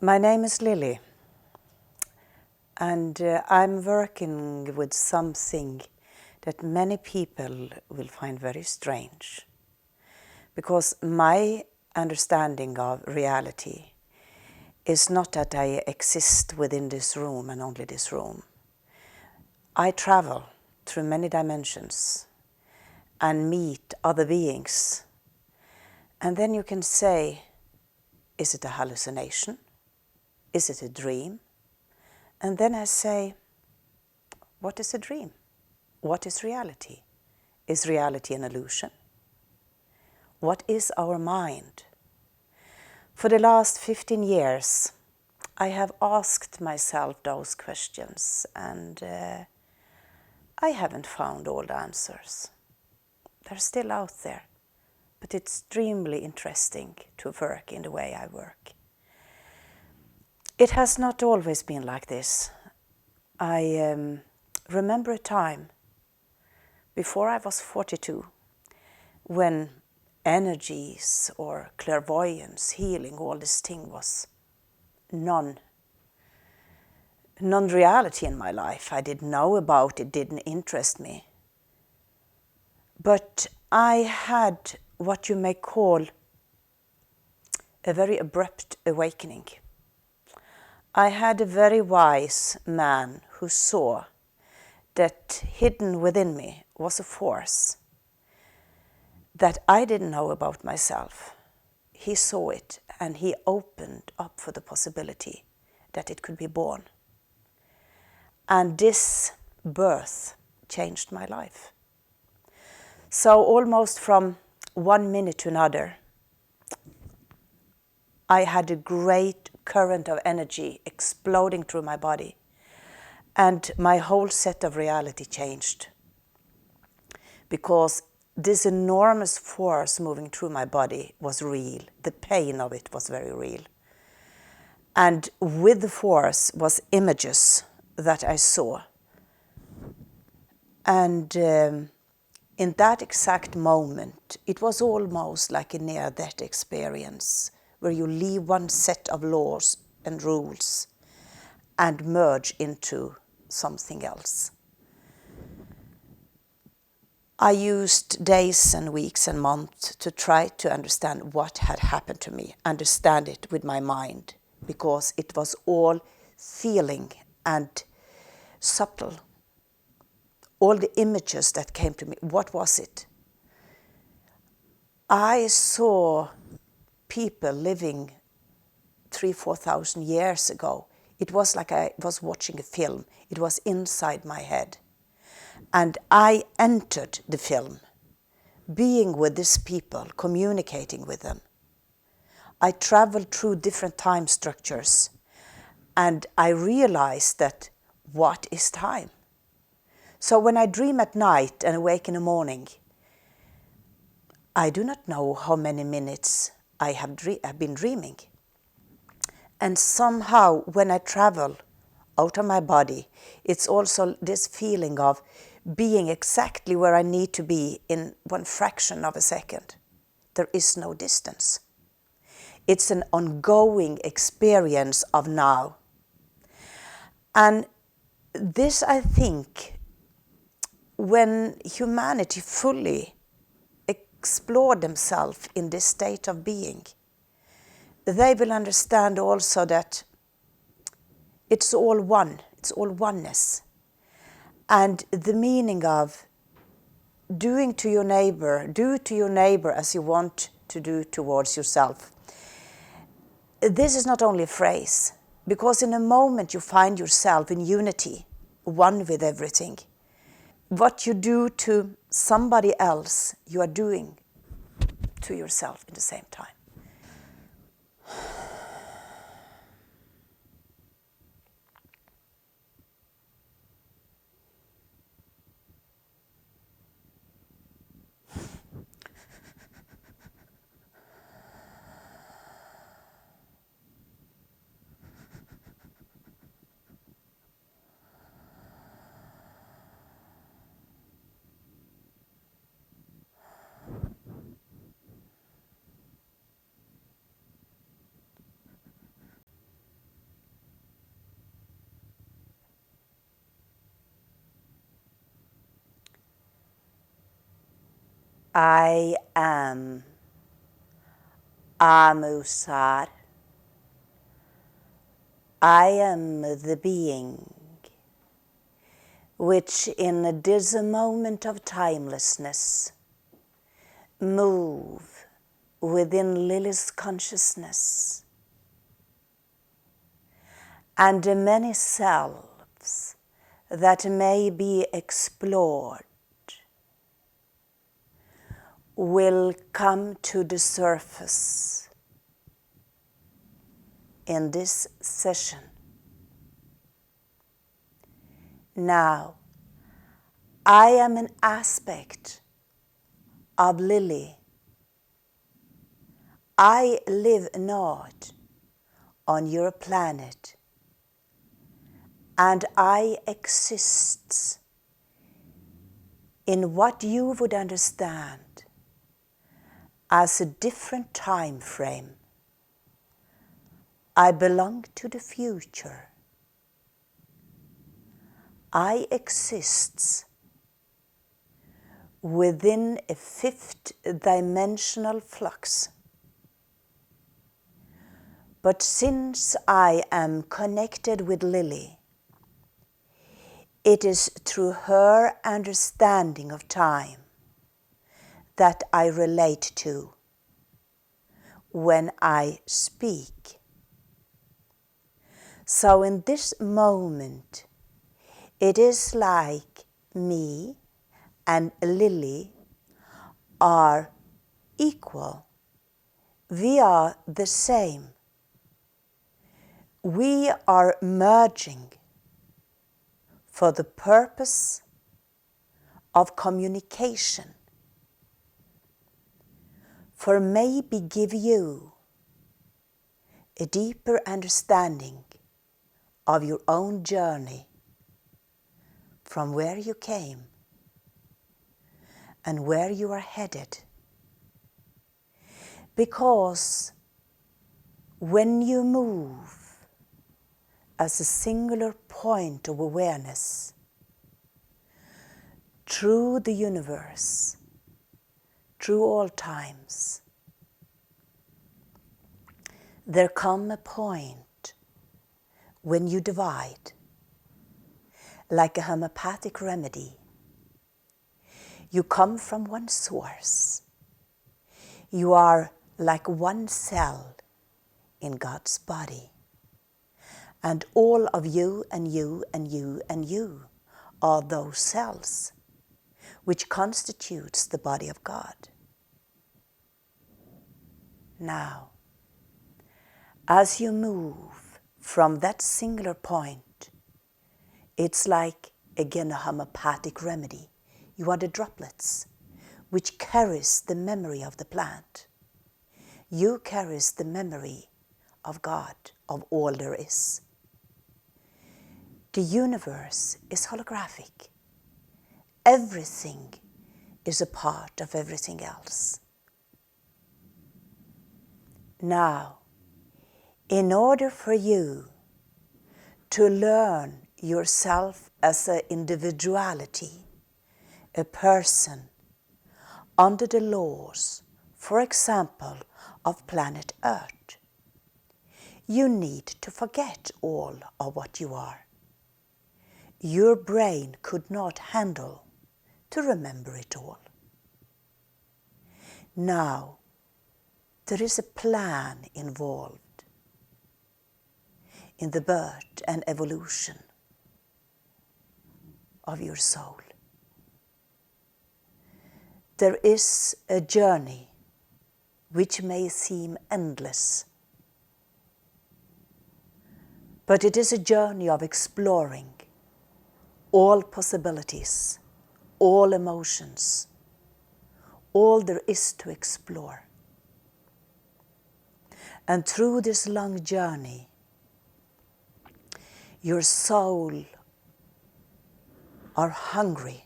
My name is Lilli, and I'm working with something that many people will find very strange, because my understanding of reality is not that I exist within this room and only this room. I travel through many dimensions and meet other beings, and then you can say, is it a hallucination? Is it a dream? And then I say, what is a dream? What is reality? Is reality an illusion? What is our mind? For the last 15 years, I have asked myself those questions, and I haven't found all the answers. They're still out there, but it's extremely interesting to work in the way I work. It has not always been like this. I remember a time before I was 42 when energies or clairvoyance, healing, all this thing was non-reality in my life. I didn't know about it, didn't interest me. But I had what you may call a very abrupt awakening. I had a very wise man who saw that hidden within me was a force that I didn't know about myself. He saw it, and he opened up for the possibility that it could be born. And this birth changed my life. So almost from 1 minute to another, I had a great current of energy exploding through my body, and my whole set of reality changed, because this enormous force moving through my body was real. The pain of it was very real. And with the force was images that I saw. And in that exact moment, it was almost like a near-death experience, where you leave one set of laws and rules and merge into something else. I used days and weeks and months to try to understand what had happened to me, understand it with my mind, because it was all feeling and subtle. All the images that came to me, what was it? I saw people living 3,000-4,000 years ago. It was like I was watching a film. It was inside my head. And I entered the film, being with these people, communicating with them. I traveled through different time structures, and I realized that what is time? So when I dream at night and awake in the morning, I do not know how many minutes I have been dreaming. And somehow when I travel out of my body, it's also this feeling of being exactly where I need to be in one fraction of a second. There is no distance. It's an ongoing experience of now. And this, I think, when humanity fully explore themselves in this state of being, they will understand also that it's all one, it's all oneness. And the meaning of do to your neighbor as you want to do towards yourself. This is not only a phrase, because in a moment you find yourself in unity, one with everything. What you do to somebody else, you are doing to yourself at the same time. I am Amusar. I am the being which in this moment of timelessness move within Lilli's consciousness, and the many selves that may be explored will come to the surface in this session. Now, I am an aspect of Lilli. I live not on your planet, and I exist in what you would understand as a different time frame. I belong to the future. I exist within a fifth dimensional flux. But since I am connected with Lilli, it is through her understanding of time that I relate to when I speak. So in this moment, it is like me and Lilli are equal. We are the same. We are merging for the purpose of communication, for maybe give you a deeper understanding of your own journey from where you came and where you are headed. Because when you move as a singular point of awareness through the universe, through all times, there comes a point when you divide, like a homeopathic remedy. You come from one source. You are like one cell in God's body. And all of you and you and you and you are those cells which constitutes the body of God. Now, as you move from that singular point, it's like, again, a homeopathic remedy. You are the droplets which carries the memory of the plant. You carries the memory of God, of all there is. The universe is holographic. Everything is a part of everything else. Now, in order for you to learn yourself as an individuality, a person, under the laws, for example, of planet Earth, you need to forget all of what you are. Your brain could not handle to remember it all. Now, there is a plan involved in the birth and evolution of your soul. There is a journey which may seem endless, but it is a journey of exploring all possibilities, all emotions, all there is to explore. And through this long journey, your soul are hungry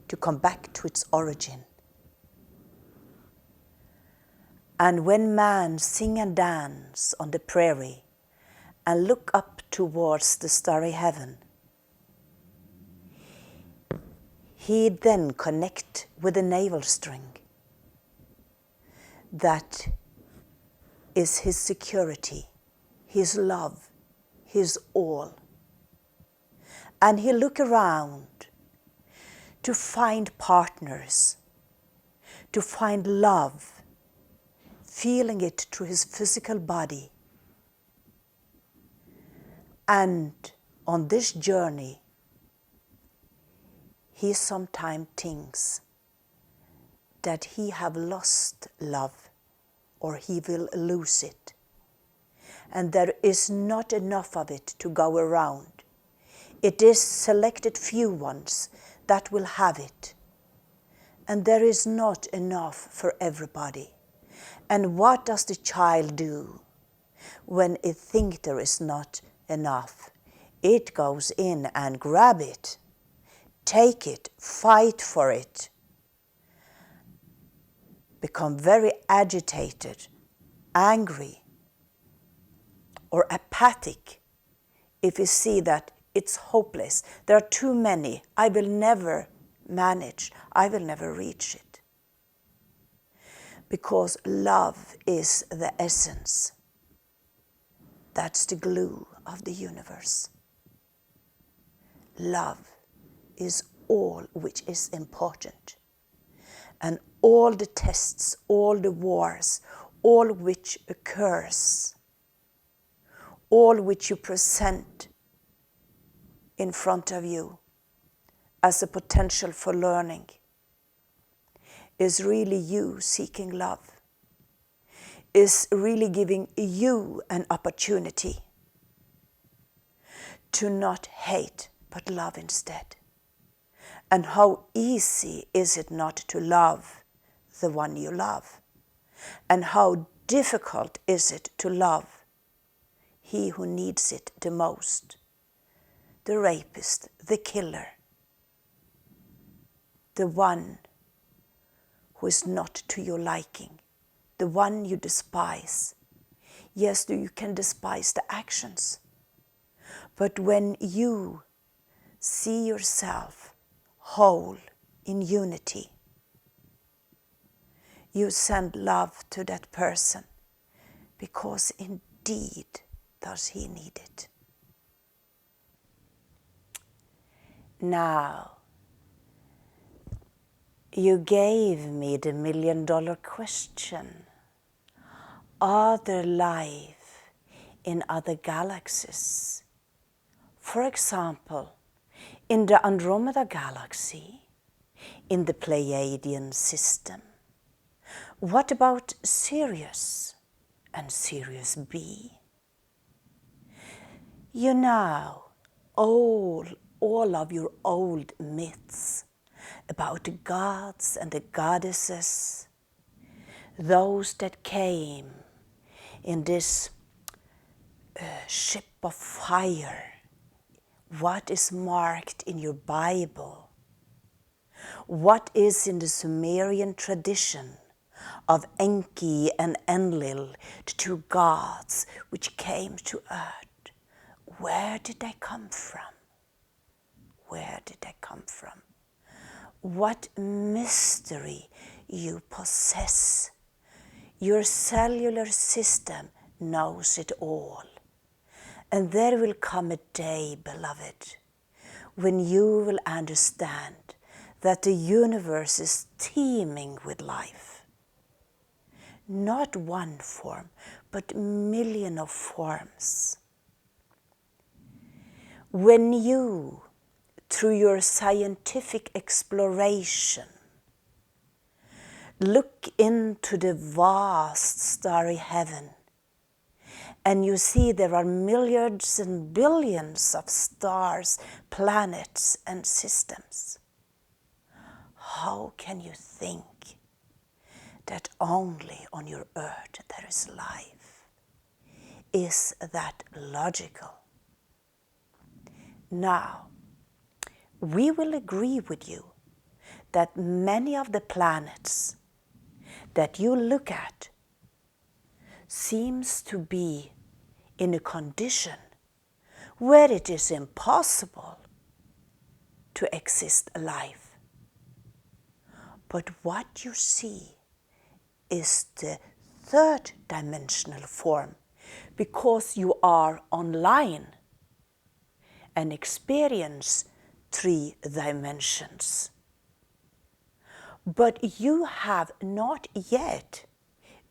to come back to its origin. And when man sing and dance on the prairie and look up towards the starry heaven, he then connect with the navel string. That is his security, his love, his all. And he look around to find partners, to find love, feeling it through his physical body. And on this journey, he sometimes thinks that he have lost love, or he will lose it. And there is not enough of it to go around. It is selected few ones that will have it. And there is not enough for everybody. And what does the child do when it thinks there is not enough? It goes in and grab it, take it, fight for it, become very agitated, angry, or apathic if you see that it's hopeless. There are too many. I will never manage. I will never reach it. Because love is the essence. That's the glue of the universe. Love is all which is important. And all the tests, all the wars, all which occurs, all which you present in front of you as a potential for learning, is really you seeking love, is really giving you an opportunity to not hate, but love instead. And how easy is it not to love the one you love? And how difficult is it to love he who needs it the most? The rapist, the killer, the one who is not to your liking, the one you despise. Yes, you can despise the actions, but when you see yourself whole in unity, you send love to that person, because indeed does he need it. Now, you gave me the $1 million question. Are there life in other galaxies? For example, in the Andromeda galaxy, in the Pleiadian system. What about Sirius and Sirius B? You know, all of your old myths about the gods and the goddesses, those that came in this ship of fire, what is marked in your Bible? What is in the Sumerian tradition of Enki and Enlil, the two gods which came to earth? Where did they come from? Where did they come from? What mystery you possess. Your cellular system knows it all. And there will come a day, beloved, when you will understand that the universe is teeming with life. Not one form, but millions of forms. When you, through your scientific exploration, look into the vast starry heaven, and you see there are milliards and billions of stars, planets, and systems, how can you think that only on your earth there is life? Is that logical? Now, we will agree with you that many of the planets that you look at seems to be in a condition where it is impossible to exist alive. But what you see is the third dimensional form, because you are online and experience 3 dimensions. But you have not yet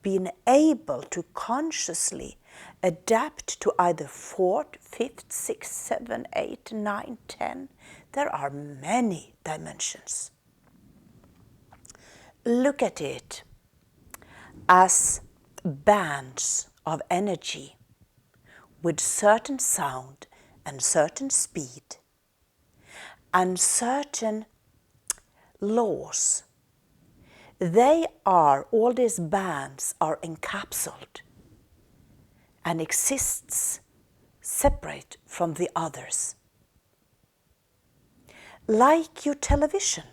been able to consciously adapt to either 4th, 5th, 6th, 7th, 8th, 9th, 10th. There are many dimensions. Look at it as bands of energy with certain sound and certain speed and certain laws. All these bands are encapsulated and exists separate from the others. Like your television.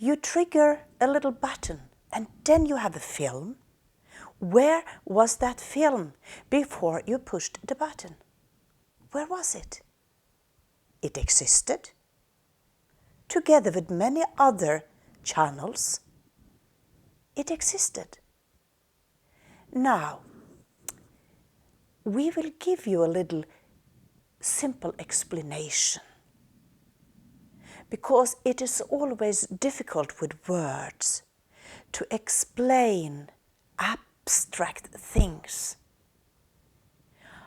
You trigger a little button and then you have a film. Where was that film before you pushed the button? Where was it? It existed, together with many other channels. It existed. Now, we will give you a little simple explanation, because it is always difficult with words to explain abstract things.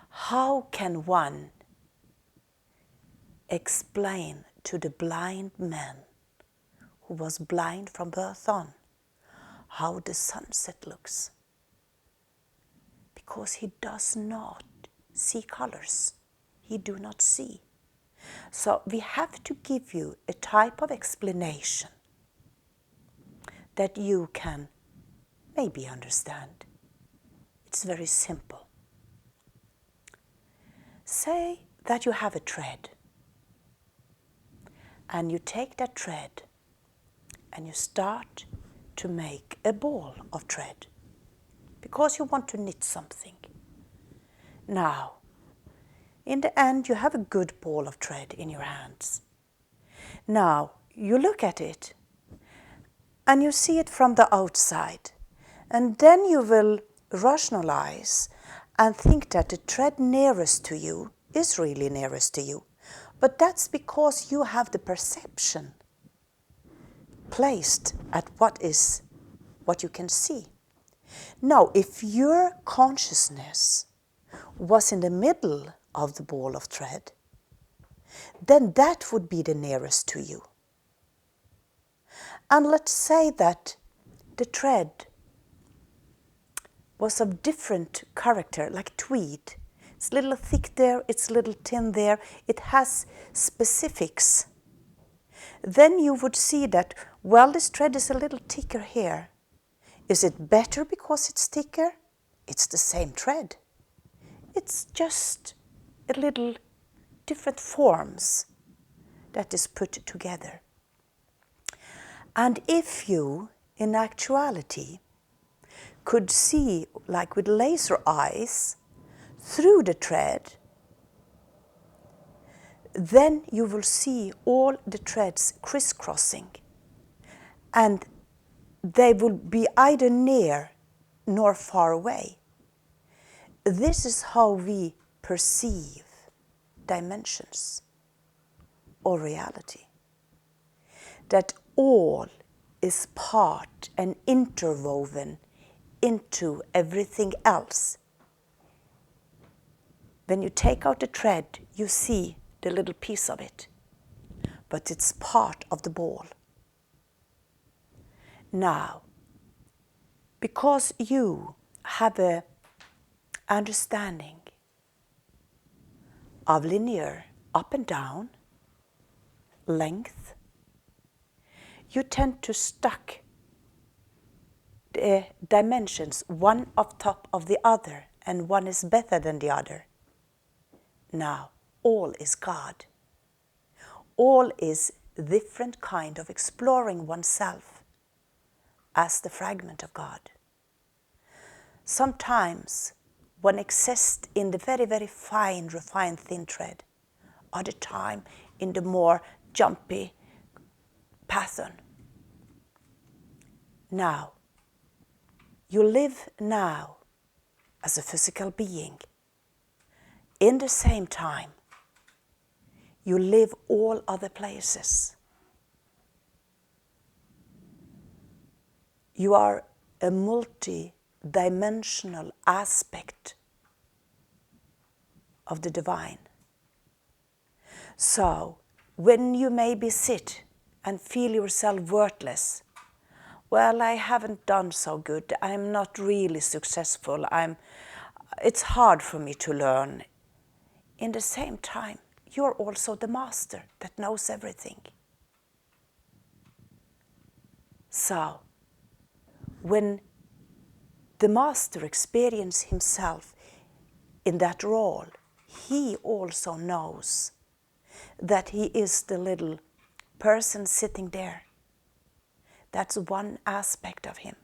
How can one explain to the blind man who was blind from birth on how the sunset looks? Because he does not see colors. He do not see. So we have to give you a type of explanation that you can maybe understand. It's very simple. Say that you have a thread, and you take that thread and you start to make a ball of thread because you want to knit something. Now, in the end, you have a good ball of thread in your hands. Now, you look at it and you see it from the outside, and then you will rationalize and think that the thread nearest to you is really nearest to you. But that's because you have the perception placed at what you can see. Now, if your consciousness was in the middle of the ball of thread, then that would be the nearest to you. And let's say that the thread was of different character, like tweed. It's a little thick there, it's a little thin there, it has specifics. Then you would see that, well, this thread is a little thicker here. Is it better because it's thicker? It's the same thread. It's just a little different forms that is put together. And if you, in actuality, could see, like with laser eyes, through the thread, then you will see all the threads crisscrossing, and they will be either near nor far away. This is how we perceive dimensions or reality. That all is part and interwoven into everything else. When you take out the thread, you see the little piece of it, but it's part of the ball. Now, because you have a understanding of linear up and down, length, you tend to stack the dimensions one on top of the other, and one is better than the other. Now, all is God. All is different kind of exploring oneself as the fragment of God. Sometimes one exists in the very, very fine, refined, thin thread. Other time in the more jumpy pattern. now. You live now as a physical being. In the same time, you live all other places. You are a multi-dimensional aspect of the divine. So, when you maybe sit and feel yourself worthless, well, I haven't done so good, I'm not really successful, it's hard for me to learn. In the same time, you're also the master that knows everything. So, when the master experiences himself in that role, he also knows that he is the little person sitting there. That's one aspect of him.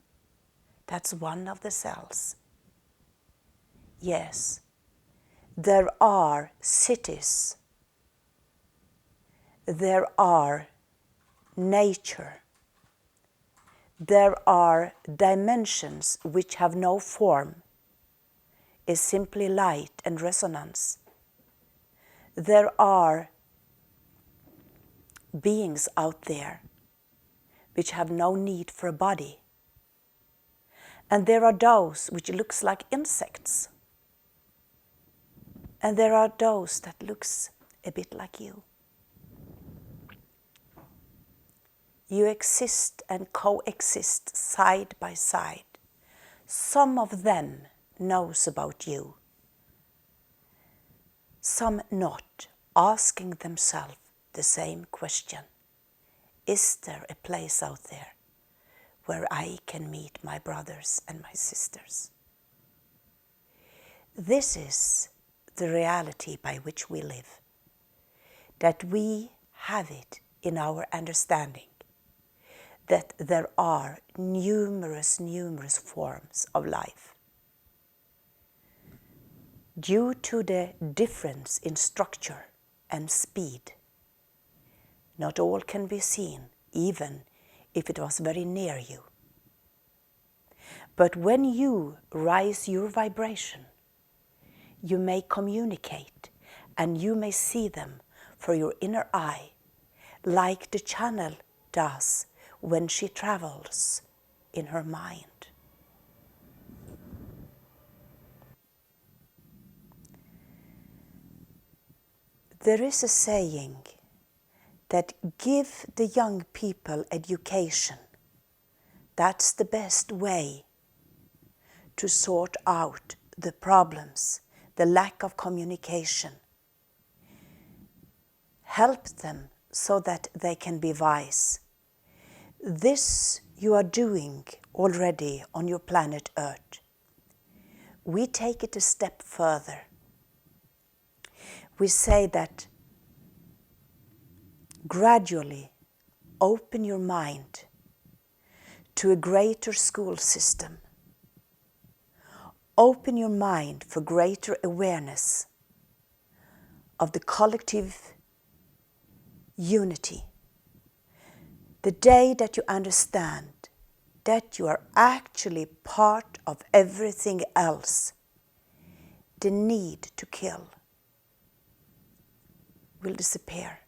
That's one of the cells. Yes, there are cities. There are nature. There are dimensions which have no form, is simply light and resonance. There are beings out there which have no need for a body. And there are those which looks like insects. And there are those that looks a bit like you. You exist and coexist side by side. Some of them knows about you. Some not, asking themselves the same question. Is there a place out there where I can meet my brothers and my sisters? This is the reality by which we live. That we have it in our understanding. That there are numerous forms of life. Due to the difference in structure and speed, not all can be seen, even if it was very near you. But when you raise your vibration, you may communicate and you may see them for your inner eye, like the channel does when she travels in her mind. There is a saying that give the young people education. That's the best way to sort out the problems, the lack of communication. Help them so that they can be wise. This you are doing already on your planet Earth. We take it a step further. We say that gradually open your mind to a greater school system. Open your mind for greater awareness of the collective unity. The day that you understand that you are actually part of everything else, the need to kill will disappear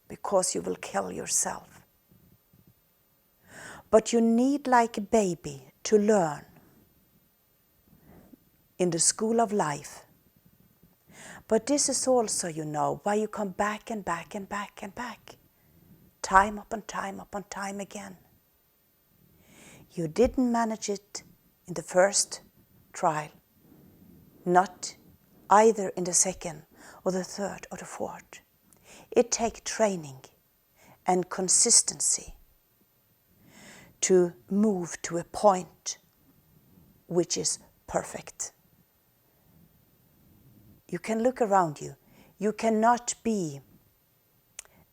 because you will kill yourself. But you need, like a baby, to learn in the school of life. But this is also, why you come back and back and back and back. Time upon time again. You didn't manage it in the first trial. Not either in the second or the third or the fourth. It takes training and consistency to move to a point which is perfect. You can look around you. You cannot be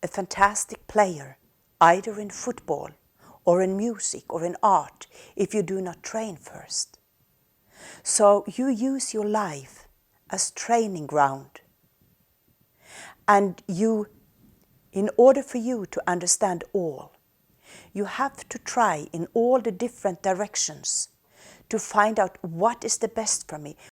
a fantastic player either in football or in music or in art if you do not train first. So you use your life as training ground. And in order for you to understand all, You have to try in all the different directions to find out what is the best for me.